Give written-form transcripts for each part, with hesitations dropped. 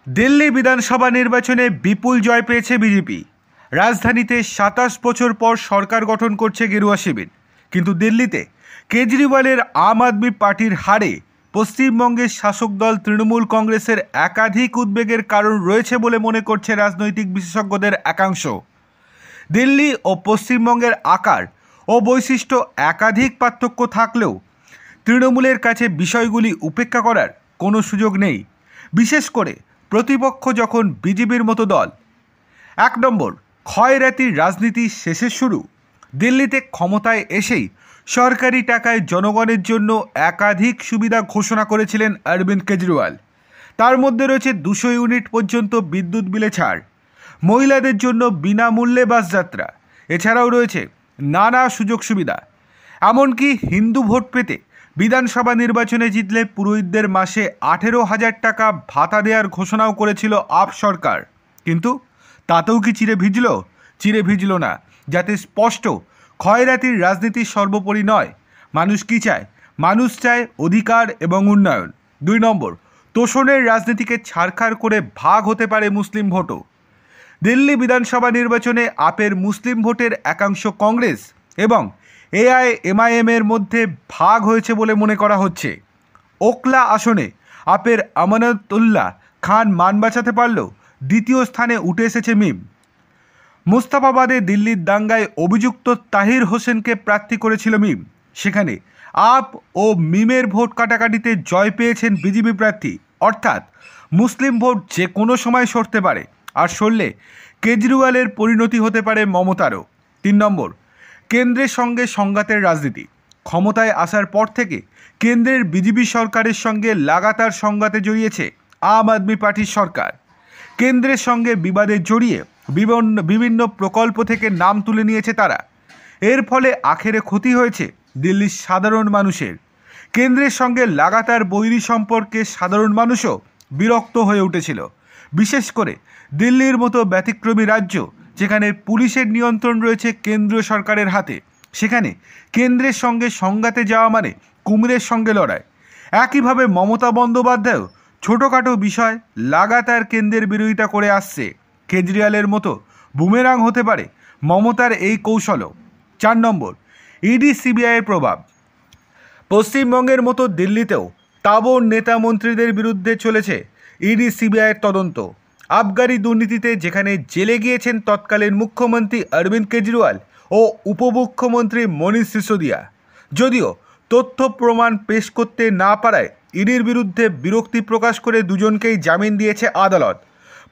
দিল্লি বিধানসভা নির্বাচনে বিপুল জয় পেয়েছে বিজেপি। রাজধানীতে ২৭ বছর পর সরকার গঠন করছে গেরুয়া শিবির। কিন্তু দিল্লিতে কেজরিওয়ালের আম আদমি পার্টির হারে পশ্চিমবঙ্গের শাসক দল তৃণমূল কংগ্রেসের একাধিক উদ্বেগের কারণ রয়েছে বলে মনে করছে রাজনৈতিক বিশেষজ্ঞদের একাংশ। দিল্লি ও পশ্চিমবঙ্গের আকার ও বৈশিষ্ট্য একাধিক পার্থক্য থাকলেও তৃণমূলের কাছে বিষয়গুলি উপেক্ষা করার কোনো সুযোগ নেই, বিশেষ করে প্রতিপক্ষ যখন বিজেপির মতো দল। ১ নম্বর, খয়রাতির রাজনীতি শেষের শুরু। দিল্লিতে ক্ষমতায় এসেই সরকারি টাকায় জনগণের জন্য একাধিক সুবিধা ঘোষণা করেছিলেন অরবিন্দ কেজরিওয়াল। তার মধ্যে রয়েছে ২০০ ইউনিট পর্যন্ত বিদ্যুৎ বিলে ছাড়, মহিলাদের জন্য বিনামূল্যে বাস যাত্রা, এছাড়াও রয়েছে নানা সুযোগ সুবিধা। এমনকি হিন্দু ভোট পেতে বিধানসভা নির্বাচনে জিতলে পুরোহিতদের মাসে ১৮,০০০ টাকা ভাতা দেওয়ার ঘোষণাও করেছিল আপ সরকার। কিন্তু তাতেও কি চিরে ভিজল না, যাতে স্পষ্ট খয়রাতির রাজনীতি সর্বোপরি নয়। মানুষ কি চায়? মানুষ চায় অধিকার এবং উন্নয়ন। ২ নম্বর, তোষণের রাজনীতিকে ছাড়খাড় করে ভাগ হতে পারে মুসলিম ভোটও। দিল্লি বিধানসভা নির্বাচনে আপের মুসলিম ভোটের একাংশ কংগ্রেস এবং এআইএমআইএম এর মধ্যে ভাগ হয়েছে বলে মনে করা হচ্ছে। ওকলা আসনে আপের আমানতুল্লাহ খান মান বাঁচাতে পারলেও দ্বিতীয় স্থানে উঠে এসেছে মিম। মুস্তাফাবাদে দিল্লির দাঙ্গায় অভিযুক্ত তাহির হোসেনকে প্রার্থী করেছিল মিম। সেখানে আপ ও মিমের ভোট কাটাকাটিতে জয় পেয়েছেন বিজেপি প্রার্থী। অর্থাৎ মুসলিম ভোট যে কোনো সময় সরতে পারে, আর সরলে কেজরিওয়ালের পরিণতি হতে পারে মমতারও। ৩ নম্বর, কেন্দ্রের সঙ্গে সংঘাতের রাজনীতি। ক্ষমতায় আসার পর থেকে কেন্দ্রের বিজেপি সরকারের সঙ্গে লাগাতার সংঘাতে জড়িয়েছে আম আদমি পার্টির সরকার। কেন্দ্রের সঙ্গে বিবাদে জড়িয়ে বিভিন্ন প্রকল্প থেকে নাম তুলে নিয়েছে তারা। এর ফলে আখেরে ক্ষতি হয়েছে দিল্লির সাধারণ মানুষের। কেন্দ্রের সঙ্গে লাগাতার বৈরী সম্পর্কে সাধারণ মানুষও বিরক্ত হয়ে উঠেছিল, বিশেষ করে দিল্লির মতো ব্যতিক্রমী রাজ্য যেখানে পুলিশের নিয়ন্ত্রণ রয়েছে কেন্দ্রীয় সরকারের হাতে। সেখানে কেন্দ্রের সঙ্গে সংঘাতে যাওয়া মানে কুমিরের সঙ্গে লড়াই। একইভাবে মমতা বন্দ্যোপাধ্যায়ও ছোটোখাটো বিষয় লাগাতার কেন্দ্রের বিরোধিতা করে আসছে। কেজরিওয়ালের মতো বুমেরাং হতে পারে মমতার এই কৌশলও। ৪ নম্বর, ইডি সিবিআইয়ের প্রভাব। পশ্চিমবঙ্গের মতো দিল্লিতেও তাবড় নেতা মন্ত্রীদের বিরুদ্ধে চলেছে ইডি সিবিআইয়ের তদন্ত। আবগারি দুর্নীতিতে যেখানে জেলে গিয়েছেন তৎকালীন মুখ্যমন্ত্রী অরবিন্দ কেজরিওয়াল ও উপমুখ্যমন্ত্রী মনীষ সিসোদিয়া। যদিও তথ্য প্রমাণ পেশ করতে না পারায় ইডির বিরুদ্ধে বিরক্তি প্রকাশ করে দুজনকেই জামিন দিয়েছে আদালত।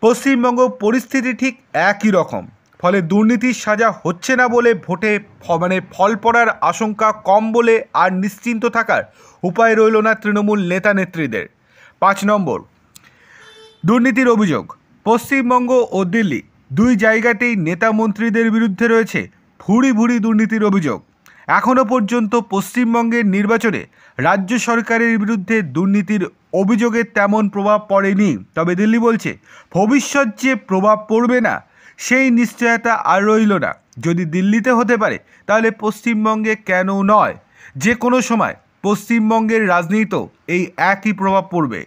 পশ্চিমবঙ্গ পরিস্থিতি ঠিক একই রকম। ফলে দুর্নীতির সাজা হচ্ছে না বলে ভোটে ফল পড়ার আশঙ্কা কম বলে আর নিশ্চিন্ত থাকার উপায় রইল না তৃণমূল নেতা নেত্রীদের। ৫ নম্বর, দুর্নীতির অভিযোগ। পশ্চিমবঙ্গ ও দিল্লি দুই জায়গাতেই নেতা মন্ত্রীদের বিরুদ্ধে রয়েছে ভুরি দুর্নীতির অভিযোগ। এখনও পর্যন্ত পশ্চিমবঙ্গের নির্বাচনে রাজ্য সরকারের বিরুদ্ধে দুর্নীতির অভিযোগের তেমন প্রভাব পড়েনি। তবে দিল্লি বলছে ভবিষ্যৎ যে প্রভাব পড়বে না সেই নিশ্চয়তা আর রইল না। যদি দিল্লিতে হতে পারে তাহলে পশ্চিমবঙ্গে কেন নয়? যে কোনো সময় পশ্চিমবঙ্গের রাজনীতিতেও এই একই প্রভাব পড়বে।